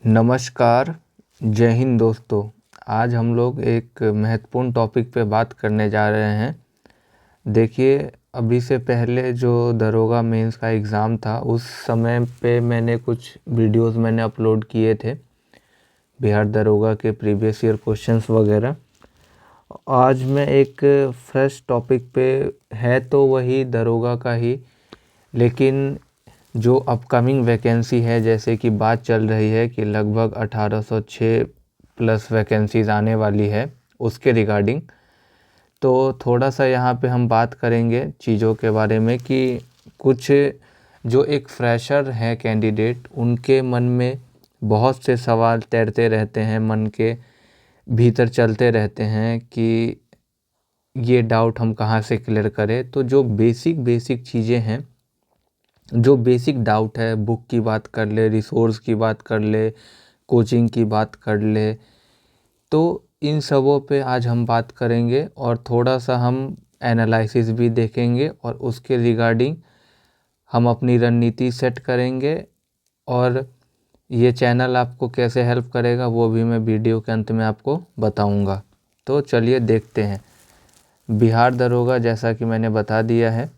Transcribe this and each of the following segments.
नमस्कार, जय हिंद दोस्तों। आज हम लोग एक महत्वपूर्ण टॉपिक पे बात करने जा रहे हैं। देखिए, अभी से पहले जो दरोगा मेंस का एग्ज़ाम था, उस समय पे मैंने कुछ वीडियोस अपलोड किए थे, बिहार दरोगा के प्रीवियस ईयर क्वेश्चंस वगैरह। आज मैं एक फ्रेश टॉपिक पे, है तो वही दरोगा का ही, लेकिन जो अपकमिंग वैकेंसी है, जैसे कि बात चल रही है कि लगभग 1806 प्लस वैकेंसीज़ आने वाली है, उसके रिगार्डिंग तो थोड़ा सा यहाँ पे हम बात करेंगे चीज़ों के बारे में कि कुछ जो एक फ्रेशर है कैंडिडेट, उनके मन में बहुत से सवाल तैरते रहते हैं, मन के भीतर चलते रहते हैं कि ये डाउट हम कहाँ से क्लियर करें। तो जो बेसिक चीज़ें हैं, जो बेसिक डाउट है, बुक की बात कर ले, रिसोर्स की बात कर ले, कोचिंग की बात कर ले, तो इन सबों पे आज हम बात करेंगे और थोड़ा सा हम एनालिसिस भी देखेंगे और उसके रिगार्डिंग हम अपनी रणनीति सेट करेंगे। और ये चैनल आपको कैसे हेल्प करेगा वो भी मैं वीडियो के अंत में आपको बताऊंगा। तो चलिए देखते हैं। बिहार दरोगा, जैसा कि मैंने बता दिया है,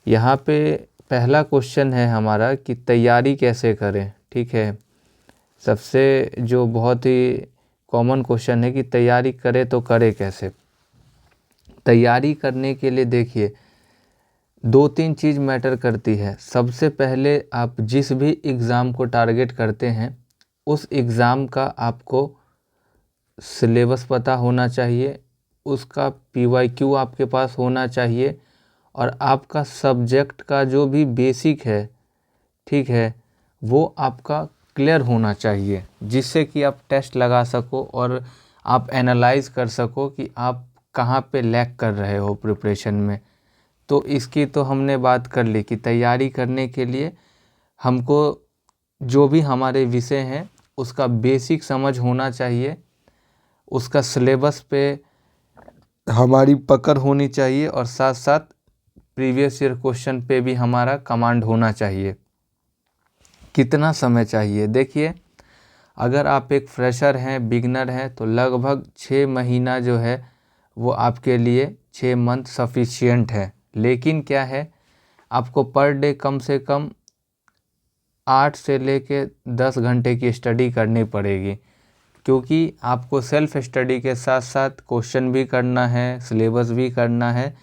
यहाँ पे पहला क्वेश्चन है हमारा कि तैयारी कैसे करें। ठीक है, सबसे जो बहुत ही कॉमन क्वेश्चन है कि तैयारी करें तो करें कैसे। तैयारी करने के लिए देखिए, 2-3 चीज़ मैटर करती है। सबसे पहले, आप जिस भी एग्ज़ाम को टारगेट करते हैं, उस एग्ज़ाम का आपको सिलेबस पता होना चाहिए, उसका PYQ आपके पास होना चाहिए और आपका सब्जेक्ट का जो भी बेसिक है, ठीक है, वो आपका क्लियर होना चाहिए, जिससे कि आप टेस्ट लगा सको और आप एनालाइज कर सको कि आप कहाँ पे लैग कर रहे हो प्रिपरेशन में। तो इसकी तो हमने बात कर ली कि तैयारी करने के लिए हमको जो भी हमारे विषय हैं उसका बेसिक समझ होना चाहिए, उसका सिलेबस पे हमारी पकड़ होनी चाहिए और साथ साथ प्रीवियस ईयर क्वेश्चन पे भी हमारा कमांड होना चाहिए। कितना समय चाहिए? देखिए, अगर आप एक फ्रेशर हैं, बिगनर हैं, तो लगभग 6 महीना जो है वो आपके लिए 6 मंथ सफिशिएंट है। लेकिन क्या है, आपको पर डे कम से कम 8 से लेके 10 घंटे की स्टडी करनी पड़ेगी, क्योंकि आपको सेल्फ स्टडी के साथ साथ क्वेश्चन भी करना है, सिलेबस भी करना है।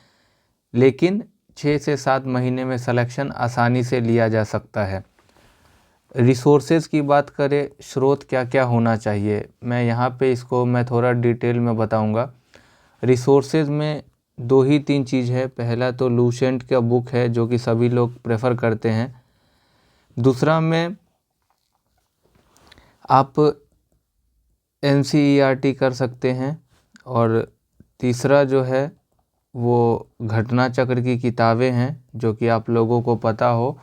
लेकिन 6 से 7 महीने में सिलेक्शन आसानी से लिया जा सकता है। रिसोर्सेज की बात करें, स्रोत क्या क्या होना चाहिए, मैं यहाँ पे इसको मैं थोड़ा डिटेल में बताऊँगा। रिसोर्सेज में 2 ही 3 चीज़ है। पहला तो लूसेंट का बुक है, जो कि सभी लोग प्रेफर करते हैं। दूसरा में आप NCERT कर सकते हैं और तीसरा जो है वो घटना चक्र की किताबें हैं, जो कि आप लोगों को पता हो।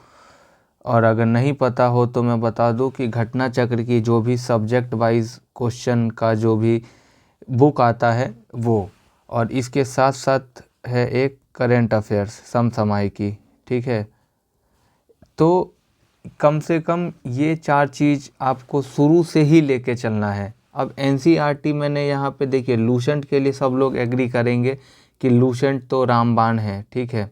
और अगर नहीं पता हो तो मैं बता दूं कि घटना चक्र की जो भी सब्जेक्ट वाइज क्वेश्चन का जो भी बुक आता है वो, और इसके साथ साथ है एक करेंट अफेयर्स समसामयिकी। ठीक है, तो कम से कम ये 4 चीज़ आपको शुरू से ही लेके चलना है। अब NCERT मैंने यहाँ पे देखिए, लूसेंट के लिए सब लोग एग्री करेंगे कि लूसेंट तो रामबाण है। ठीक है,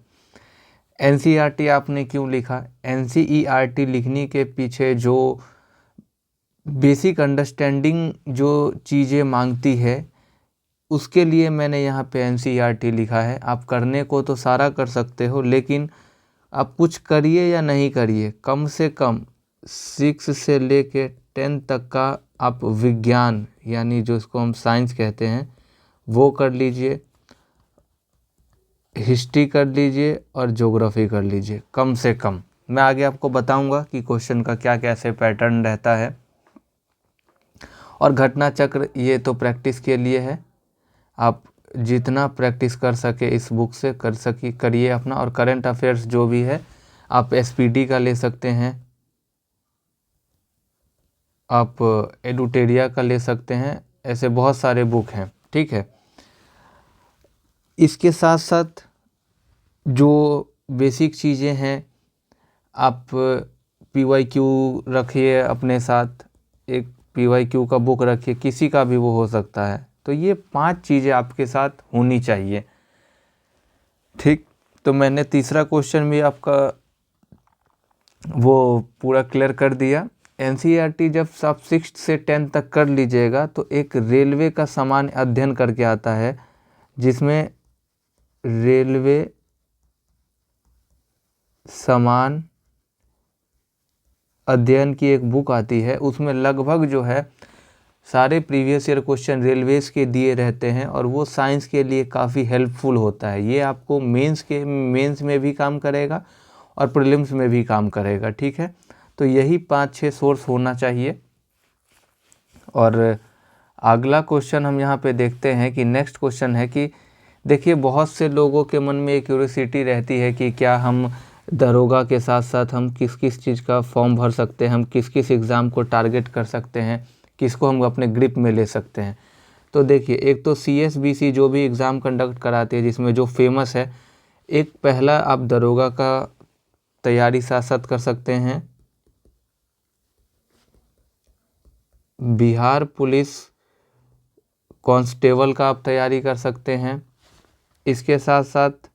NCERT आपने क्यों लिखा? NCERT लिखने के पीछे जो बेसिक अंडरस्टैंडिंग जो चीज़ें मांगती है, उसके लिए मैंने यहाँ पे NCERT लिखा है। आप करने को तो सारा कर सकते हो, लेकिन आप कुछ करिए या नहीं करिए, कम से कम 6 से लेके 10 तक का आप विज्ञान, यानी जो इसको हम साइंस कहते हैं, वो कर लीजिए, हिस्ट्री कर लीजिए और ज्योग्राफी कर लीजिए कम से कम। मैं आगे आपको बताऊंगा कि क्वेश्चन का क्या कैसे पैटर्न रहता है। और घटना चक्र ये तो प्रैक्टिस के लिए है, आप जितना प्रैक्टिस कर सके इस बुक से करिए अपना। और करंट अफेयर्स जो भी है, आप SPD का ले सकते हैं, आप एडुटेरिया का ले सकते हैं, ऐसे बहुत सारे बुक हैं। ठीक है, इसके साथ साथ जो बेसिक चीज़ें हैं, आप PYQ रखिए अपने साथ, एक PYQ का बुक रखिए, किसी का भी वो हो सकता है। तो ये 5 चीज़ें आपके साथ होनी चाहिए, ठीक। तो मैंने तीसरा क्वेश्चन भी आपका वो पूरा क्लियर कर दिया। NCERT जब आप 6th से 10th तक कर लीजिएगा तो एक रेलवे का सामान्य अध्ययन करके आता है, जिसमें रेलवे समान अध्ययन की एक बुक आती है। उसमें लगभग जो है सारे प्रीवियस ईयर क्वेश्चन रेलवेज़ के दिए रहते हैं और वो साइंस के लिए काफ़ी हेल्पफुल होता है। ये आपको मेंस में भी काम करेगा और प्रीलिम्स में भी काम करेगा, ठीक है। तो यही 5-6 सोर्स होना चाहिए। और अगला क्वेश्चन हम यहाँ पे देखते हैं कि नेक्स्ट क्वेश्चन है कि देखिए, बहुत से लोगों के मन में एक क्यूरियोसिटी रहती है कि क्या हम दरोगा के साथ साथ हम किस किस चीज़ का फॉर्म भर सकते हैं, हम किस किस एग्ज़ाम को टारगेट कर सकते हैं, किसको हम अपने ग्रिप में ले सकते हैं। तो देखिए, एक तो CSBC जो भी एग्ज़ाम कंडक्ट कराती है, जिसमें जो फेमस है, एक पहला आप दरोगा का तैयारी साथ साथ कर सकते हैं, बिहार पुलिस कांस्टेबल का आप तैयारी कर सकते हैं, इसके साथ साथ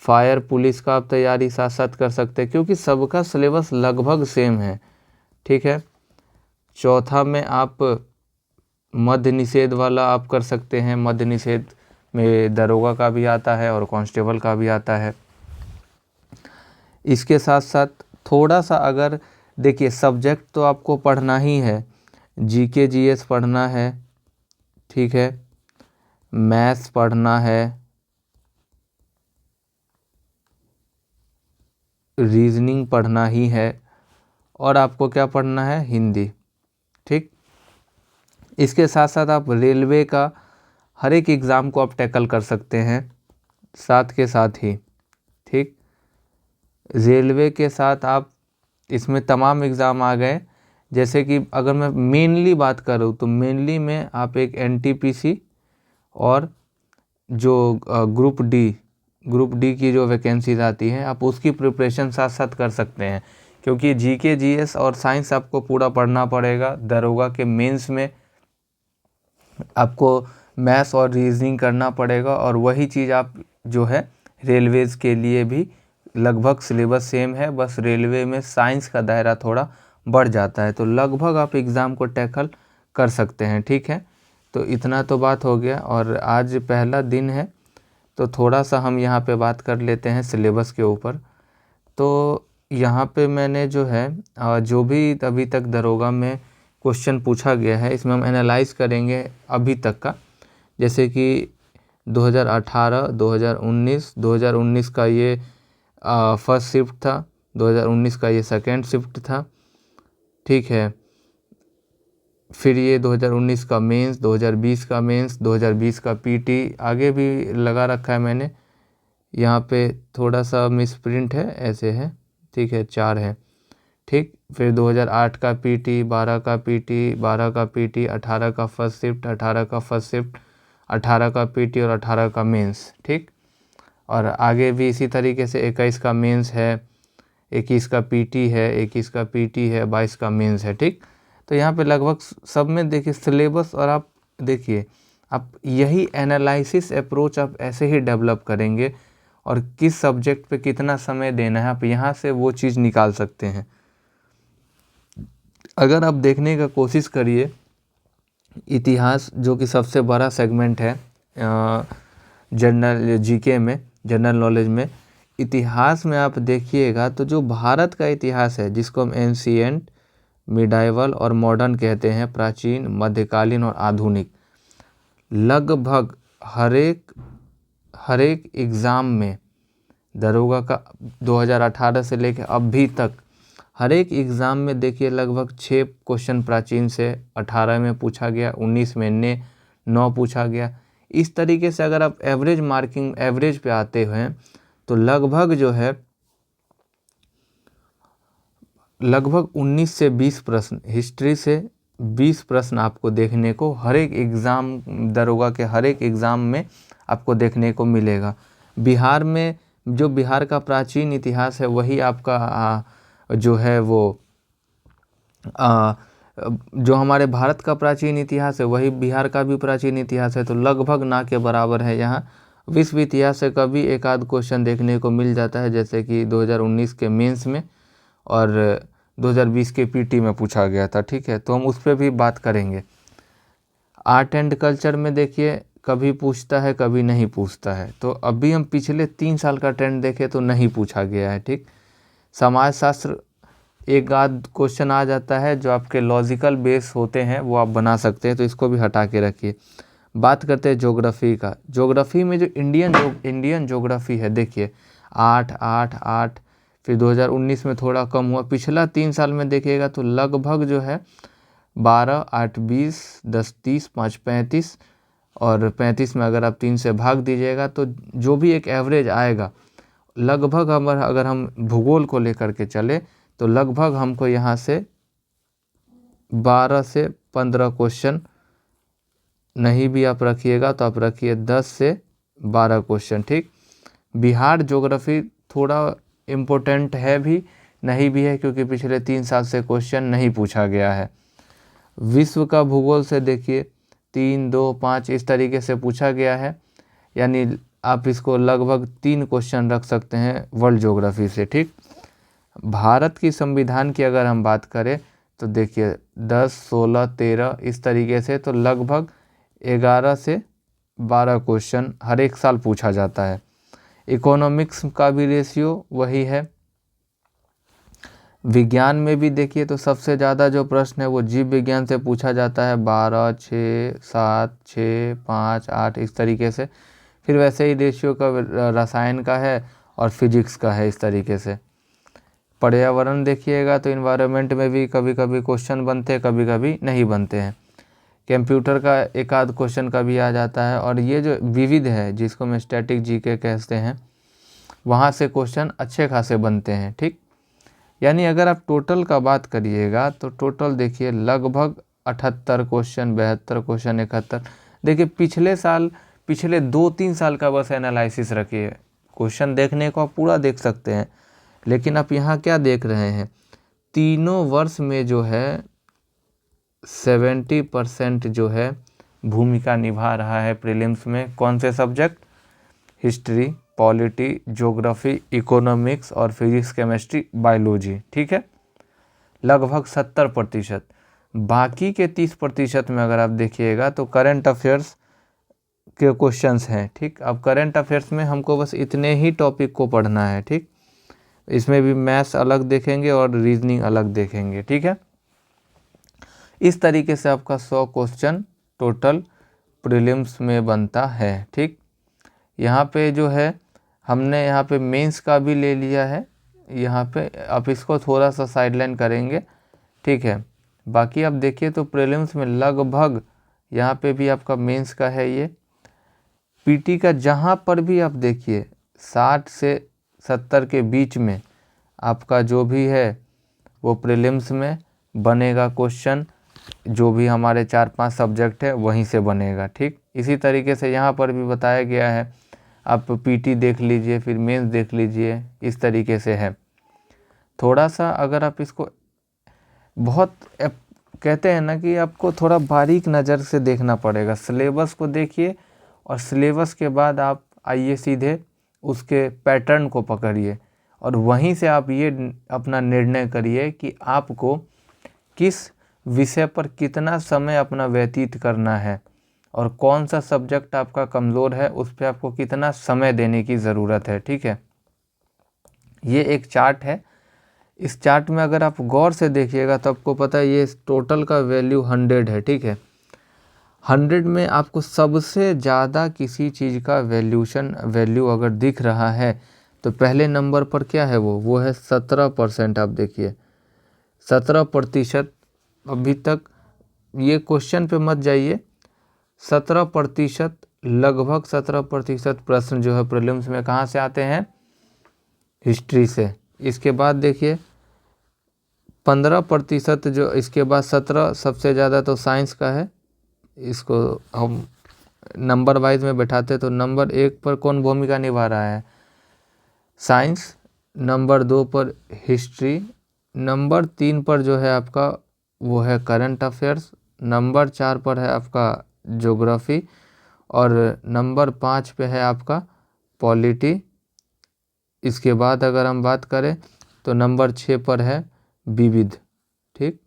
फायर पुलिस का आप तैयारी साथ साथ कर सकते हैं, क्योंकि सबका सिलेबस लगभग सेम है, ठीक है। चौथा में आप मद्य निषेध वाला आप कर सकते हैं। मद्य निषेध में दरोगा का भी आता है और कांस्टेबल का भी आता है। इसके साथ साथ थोड़ा सा अगर देखिए, सब्जेक्ट तो आपको पढ़ना ही है, GK GS पढ़ना है, ठीक है, मैथ्स पढ़ना है, रीजनिंग पढ़ना ही है, और आपको क्या पढ़ना है, हिंदी, ठीक। इसके साथ साथ आप रेलवे का हर एक एग्ज़ाम को आप टैकल कर सकते हैं साथ के साथ ही, ठीक। रेलवे के साथ आप इसमें तमाम एग्ज़ाम आ गए। जैसे कि अगर मैं मेनली बात करूँ तो मेनली में आप एक NTPC और जो ग्रुप डी की जो वैकेंसीज आती हैं, आप उसकी प्रिपरेशन साथ साथ कर सकते हैं, क्योंकि GK GS और साइंस आपको पूरा पढ़ना पड़ेगा। दरोगा के मेंस में आपको मैथ्स और रीजनिंग करना पड़ेगा, और वही चीज़ आप जो है रेलवेज़ के लिए भी लगभग सिलेबस सेम है, बस रेलवे में साइंस का दायरा थोड़ा बढ़ जाता है। तो लगभग आप एग्ज़ाम को टैकल कर सकते हैं, ठीक है। तो इतना तो बात हो गया, और आज पहला दिन है तो थोड़ा सा हम यहाँ पे बात कर लेते हैं सिलेबस के ऊपर। तो यहाँ पे मैंने जो है जो भी अभी तक दरोगा में क्वेश्चन पूछा गया है, इसमें हम एनालाइज करेंगे अभी तक का। जैसे कि 2018, 2019 का ये फर्स्ट शिफ्ट था, 2019 का ये सेकेंड शिफ्ट था, ठीक है। फिर ये 2019 का मेंस, 2020 का मेंस, 2020 का PT आगे भी लगा रखा है मैंने, यहाँ पे थोड़ा सा मिसप्रिंट है, ऐसे है, ठीक है, 4 है, ठीक। फिर 2008 का PT, 12 का PT, 12 का PT, 18 का फर्स्ट शिफ्ट, 18 का फर्स्ट शिफ्ट, 18 का PT और 18 का मेंस, ठीक। और आगे भी इसी तरीके से 21 का मेंस है, 21 का PT है, 21 का PT है, 22 का मेंस है, ठीक। तो यहाँ पे लगभग सब में देखिए सिलेबस, और आप देखिए, आप यही एनालिसिस अप्रोच आप ऐसे ही डेवलप करेंगे, और किस सब्जेक्ट पे कितना समय देना है आप यहाँ से वो चीज़ निकाल सकते हैं। अगर आप देखने का कोशिश करिए, इतिहास जो कि सबसे बड़ा सेगमेंट है जनरल GK में, जनरल नॉलेज में, इतिहास में आप देखिएगा तो जो भारत का इतिहास है, जिसको हम एंशिएंट, मिडाइवल और मॉडर्न कहते हैं, प्राचीन, मध्यकालीन और आधुनिक, लगभग हर एक एग्ज़ाम में दरोगा का 2018 से लेकर अभी तक हर एक एग्ज़ाम में देखिए लगभग 6 क्वेश्चन प्राचीन से 18 में पूछा गया, 19 में 9 पूछा गया। इस तरीके से अगर आप एवरेज पे आते हैं तो लगभग जो है लगभग 19 से 20 प्रश्न, हिस्ट्री से 20 प्रश्न आपको देखने को हर एक एग्ज़ाम, दरोगा के हर एक एग्ज़ाम में आपको देखने को मिलेगा। बिहार में जो बिहार का प्राचीन इतिहास है, वही आपका जो है वो जो हमारे भारत का प्राचीन इतिहास है वही बिहार का भी प्राचीन इतिहास है, तो लगभग ना के बराबर है। यहाँ विश्व इतिहास से कभी एक आध क्वेश्चन देखने को मिल जाता है, जैसे कि 2019 के मेंस में और 2020 के पीटी में पूछा गया था। ठीक है, तो हम उस पर भी बात करेंगे। आर्ट एंड कल्चर में देखिए कभी पूछता है कभी नहीं पूछता है, तो अभी हम पिछले 3 साल का ट्रेंड देखें तो नहीं पूछा गया है। ठीक, समाजशास्त्र एक आध क्वेश्चन आ जाता है जो आपके लॉजिकल बेस होते हैं वो आप बना सकते हैं, तो इसको भी हटा के रखिए। बात करते हैं ज्योग्राफी का। ज्योग्राफी में जो इंडियन ज्योग्राफी है, देखिए 8 फिर 2019 में थोड़ा कम हुआ। पिछला 3 साल में देखिएगा तो लगभग जो है 12, 8, 20, 10, 30, 5, 35 और 35 में अगर आप 3 से भाग दीजिएगा तो जो भी एक एवरेज आएगा, लगभग अगर हम भूगोल को लेकर के चले तो लगभग हमको यहाँ से 12 से 15 क्वेश्चन, नहीं भी आप रखिएगा तो आप रखिए 10 से 12 क्वेश्चन। ठीक, बिहार ज्योग्राफी थोड़ा इम्पोर्टेंट है भी नहीं भी है, क्योंकि पिछले 3 साल से क्वेश्चन नहीं पूछा गया है। विश्व का भूगोल से देखिए 3, 2, 5 इस तरीके से पूछा गया है, यानी आप इसको लगभग 3 क्वेश्चन रख सकते हैं वर्ल्ड ज्योग्राफी से। ठीक, भारत की संविधान की अगर हम बात करें तो देखिए 10, 16, 13 इस तरीके से, तो लगभग 11 से 12 क्वेश्चन हर एक साल पूछा जाता है। इकोनॉमिक्स का भी रेशियो वही है। विज्ञान में भी देखिए तो सबसे ज़्यादा जो प्रश्न है वो जीव विज्ञान से पूछा जाता है, 12, 6, 7, 6, 5, 8 इस तरीके से। फिर वैसे ही रेशियो का रसायन का है और फिजिक्स का है इस तरीके से। पर्यावरण देखिएगा तो इन्वायरमेंट में भी कभी कभी क्वेश्चन बनते हैं, कभी कभी नहीं बनते हैं। कंप्यूटर का एक आध क्वेश्चन का भी आ जाता है। और ये जो विविध है जिसको मैं स्टैटिक जीके कहते हैं, वहाँ से क्वेश्चन अच्छे खासे बनते हैं। ठीक, यानी अगर आप टोटल का बात करिएगा तो टोटल देखिए लगभग 78 क्वेश्चन, 72 क्वेश्चन, 71। देखिए पिछले 2-3 साल का बस एनालिसिस रखिए, क्वेश्चन देखने को आप पूरा देख सकते हैं। लेकिन आप यहाँ क्या देख रहे हैं, तीनों वर्ष में जो है 70% जो है भूमिका निभा रहा है प्रीलिम्स में। कौन से subject? History, polity, geography, economics और फिजिक्स, केमिस्ट्री, बायोलॉजी। ठीक है, लगभग 70%। बाकी के 30% में अगर आप देखिएगा तो करंट अफेयर्स के क्वेश्चंस हैं। ठीक, अब करंट अफेयर्स में हमको बस इतने ही टॉपिक को पढ़ना है। ठीक, इसमें भी मैथ्स अलग देखेंगे और रीजनिंग अलग देखेंगे। ठीक है, इस तरीके से आपका 100 क्वेश्चन टोटल प्रीलिम्स में बनता है। ठीक, यहाँ पे जो है हमने यहाँ पे मेंस का भी ले लिया है, यहाँ पे आप इसको थोड़ा सा साइडलाइन करेंगे। ठीक है, बाकी आप देखिए तो प्रीलिम्स में लगभग यहाँ पे भी आपका मेंस का है। ये पीटी का जहाँ पर भी आप देखिए 60 से 70 के बीच में आपका जो भी है वो प्रीलिम्स में बनेगा क्वेश्चन। जो भी हमारे 4-5 सब्जेक्ट है वहीं से बनेगा। ठीक, इसी तरीके से यहाँ पर भी बताया गया है, आप पीटी देख लीजिए फिर मेंस देख लीजिए, इस तरीके से है। थोड़ा सा अगर आप इसको बहुत कहते हैं ना कि आपको थोड़ा बारीक नज़र से देखना पड़ेगा, सिलेबस को देखिए और सिलेबस के बाद आप आइए सीधे उसके पैटर्न को पकड़िए और वहीं से आप ये अपना निर्णय करिए कि आपको किस विषय पर कितना समय अपना व्यतीत करना है और कौन सा सब्जेक्ट आपका कमज़ोर है उस पर आपको कितना समय देने की ज़रूरत है। ठीक है, ये एक चार्ट है। इस चार्ट में अगर आप गौर से देखिएगा तो आपको पता है ये टोटल का वैल्यू 100 है। ठीक है, 100 में आपको सबसे ज़्यादा किसी चीज़ का वैल्यू अगर दिख रहा है तो पहले नंबर पर क्या है वो है 17%। आप देखिए 17%। अभी तक ये क्वेश्चन पे मत जाइए, 17%, लगभग 17% प्रश्न जो है प्रीलिम्स में कहाँ से आते हैं? हिस्ट्री से। इसके बाद देखिए 15% जो, इसके बाद 17 सबसे ज़्यादा तो साइंस का है। इसको हम नंबर वाइज में बैठाते तो नंबर 1 पर कौन भूमिका निभा रहा है? साइंस। नंबर 2 पर हिस्ट्री। नंबर 3 पर जो है आपका वो है करंट अफेयर्स, नंबर 4 पर है आपका ज्योग्राफी और नंबर 5 पे है आपका पॉलिटी। इसके बाद अगर हम बात करें तो नंबर 6 पर है विविध। ठीक,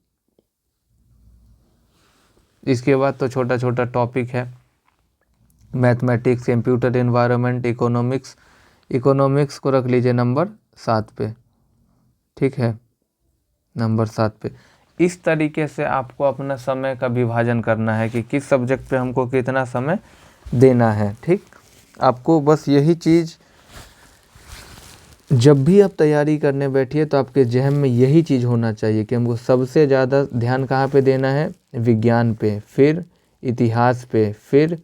इसके बाद तो छोटा छोटा टॉपिक है, mathematics, computer environment, economics. Economics को रख लीजिए नंबर 7 पे। ठीक है, नंबर 7 पे। इस तरीके से आपको अपना समय का विभाजन करना है कि किस सब्जेक्ट पे हमको कितना समय देना है। ठीक, आपको बस यही चीज़ जब भी आप तैयारी करने बैठिए तो आपके जहन में यही चीज़ होना चाहिए कि हमको सबसे ज़्यादा ध्यान कहाँ पे देना है, विज्ञान पे, फिर इतिहास पे, फिर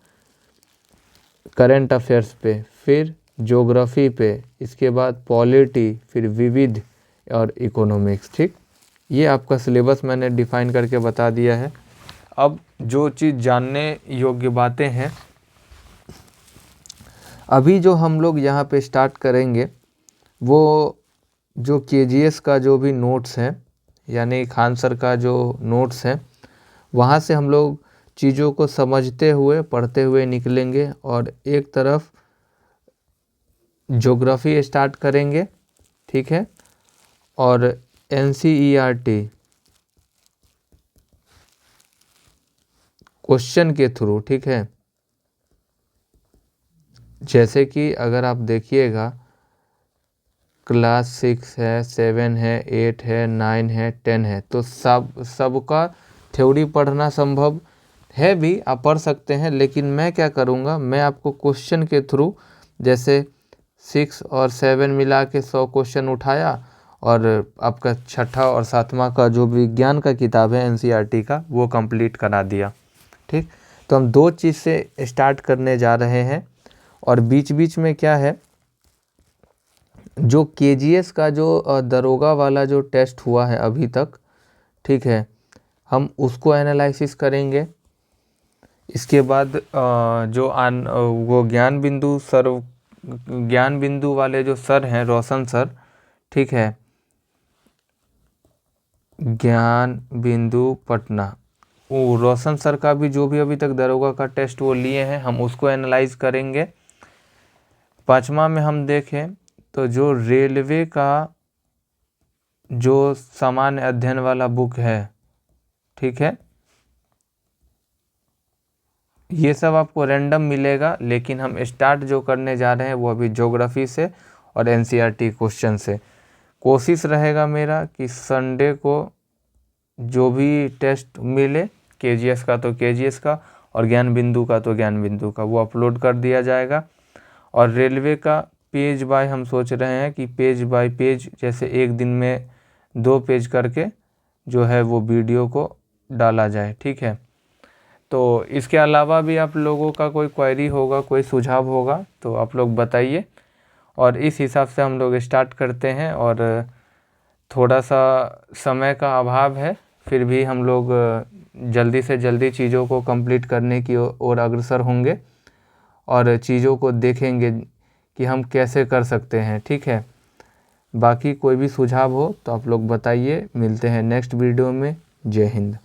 करंट अफेयर्स पे, फिर ज्योग्राफी पे, इसके बाद पॉलिटी, फिर विविध और इकोनॉमिक्स। ठीक, ये आपका सिलेबस मैंने डिफाइन करके बता दिया है। अब जो चीज़ जानने योग्य बातें हैं, अभी जो हम लोग यहाँ पे स्टार्ट करेंगे वो जो केजीएस का जो भी नोट्स हैं, यानी खान सर का जो नोट्स हैं, वहाँ से हम लोग चीज़ों को समझते हुए पढ़ते हुए निकलेंगे और एक तरफ ज्योग्राफी स्टार्ट करेंगे। ठीक है, और एनसीईआरटी क्वेश्चन के थ्रू। ठीक है, जैसे कि अगर आप देखिएगा क्लास 6 है, 7 है, 8 है, 9 है, 10 है, तो सबका थ्योरी पढ़ना संभव है भी, आप पढ़ सकते हैं। लेकिन मैं क्या करूँगा, मैं आपको क्वेश्चन के थ्रू, जैसे 6 और 7 मिला के 100 क्वेश्चन उठाया और आपका छठा और सातवां का जो विज्ञान का किताब है एनसीईआरटी का, वो कंप्लीट करा दिया। ठीक, तो हम दो चीज़ से स्टार्ट करने जा रहे हैं और बीच बीच में क्या है, जो केजीएस का जो दरोगा वाला जो टेस्ट हुआ है अभी तक, ठीक है, हम उसको एनालिसिस करेंगे। इसके बाद वो ज्ञान बिंदु वाले जो सर हैं, रोशन सर, ठीक है, ज्ञान बिंदु पटना, वो रोशन सर का भी जो भी अभी तक दरोगा का टेस्ट वो लिए हैं, हम उसको एनालाइज करेंगे। 5वां में हम देखें तो जो रेलवे का जो सामान्य अध्ययन वाला बुक है, ठीक है, ये सब आपको रैंडम मिलेगा, लेकिन हम स्टार्ट जो करने जा रहे हैं वो अभी ज्योग्राफी से और एनसीईआरटी क्वेश्चन से। कोशिश रहेगा मेरा कि संडे को जो भी टेस्ट मिले, केजीएस का तो केजीएस का और ज्ञान बिंदु का तो ज्ञान बिंदु का, वो अपलोड कर दिया जाएगा। और रेलवे का पेज बाय हम सोच रहे हैं कि पेज बाय पेज, जैसे एक दिन में 2 पेज करके जो है वो वीडियो को डाला जाए। ठीक है, तो इसके अलावा भी आप लोगों का कोई क्वेरी होगा, कोई सुझाव होगा तो आप लोग बताइए और इस हिसाब से हम लोग स्टार्ट करते हैं। और थोड़ा सा समय का अभाव है, फिर भी हम लोग जल्दी से जल्दी चीज़ों को कंप्लीट करने की ओर अग्रसर होंगे और चीज़ों को देखेंगे कि हम कैसे कर सकते हैं। ठीक है, बाकी कोई भी सुझाव हो तो आप लोग बताइए। मिलते हैं नेक्स्ट वीडियो में। जय हिंद।